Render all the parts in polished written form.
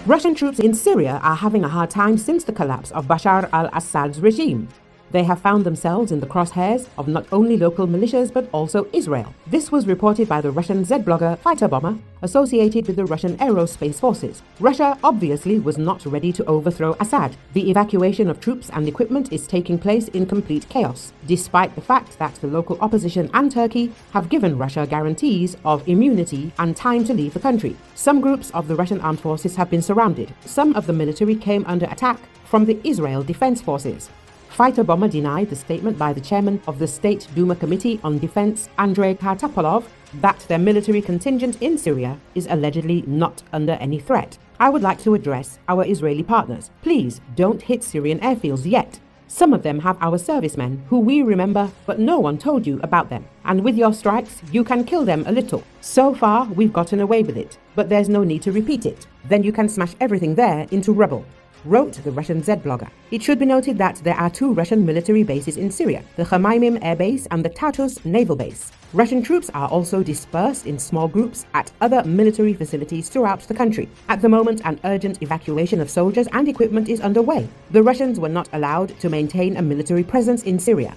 Russian troops in Syria are having a hard time since the collapse of Bashar al-Assad's regime. They have found themselves in the crosshairs of not only local militias but also Israel. This was reported by the Russian Z-blogger fighter bomber associated with the Russian aerospace forces. Russia obviously was not ready to overthrow Assad. The evacuation of troops and equipment is taking place in complete chaos, despite the fact that the local opposition and Turkey have given Russia guarantees of immunity and time to leave the country. Some groups of the Russian armed forces have been surrounded. Some of the military came under attack from the Israel Defense Forces. Fighter bomber denied the statement by the chairman of the State Duma Committee on Defense, Andrei Kartapolov, that their military contingent in Syria is allegedly not under any threat. I would like to address our Israeli partners. Please don't hit Syrian airfields yet. Some of them have our servicemen who we remember, but no one told you about them. And with your strikes, you can kill them a little. So far, we've gotten away with it, but there's no need to repeat it. Then you can smash everything there into rubble, wrote the Russian Z-blogger. It should be noted that there are two Russian military bases in Syria, the Khmeimim Air Base and the Tartus Naval Base. Russian troops are also dispersed in small groups at other military facilities throughout the country. At the moment, an urgent evacuation of soldiers and equipment is underway. The Russians were not allowed to maintain a military presence in Syria.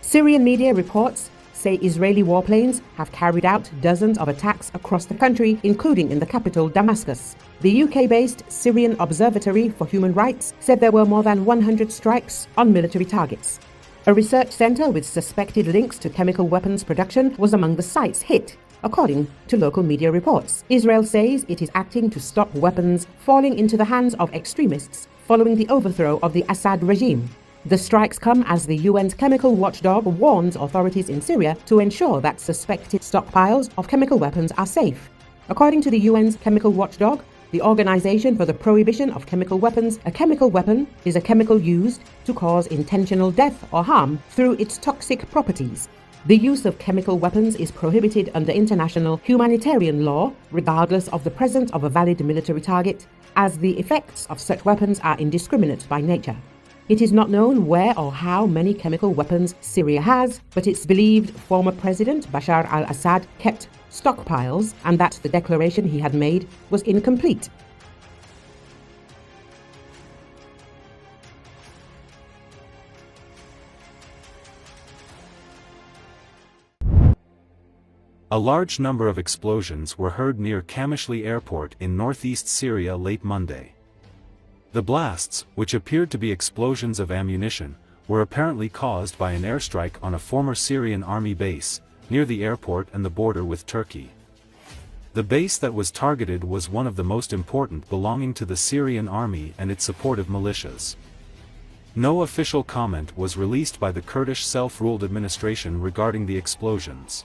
Syrian media reports say Israeli warplanes have carried out dozens of attacks across the country, including in the capital, Damascus. The UK-based Syrian Observatory for Human Rights said there were more than 100 strikes on military targets. A research center with suspected links to chemical weapons production was among the sites hit, according to local media reports. Israel says it is acting to stop weapons falling into the hands of extremists following the overthrow of the Assad regime. The strikes come as the UN's chemical watchdog warns authorities in Syria to ensure that suspected stockpiles of chemical weapons are safe. According to the UN's chemical watchdog, the Organization for the Prohibition of Chemical Weapons, a chemical weapon is a chemical used to cause intentional death or harm through its toxic properties. The use of chemical weapons is prohibited under international humanitarian law, regardless of the presence of a valid military target, as the effects of such weapons are indiscriminate by nature. It is not known where or how many chemical weapons Syria has, but it's believed former President Bashar al-Assad kept stockpiles and that the declaration he had made was incomplete. A large number of explosions were heard near Kamishli Airport in northeast Syria late Monday. The blasts, which appeared to be explosions of ammunition, were apparently caused by an airstrike on a former Syrian army base, near the airport and the border with Turkey. The base that was targeted was one of the most important belonging to the Syrian army and its supportive militias. No official comment was released by the Kurdish self-ruled administration regarding the explosions.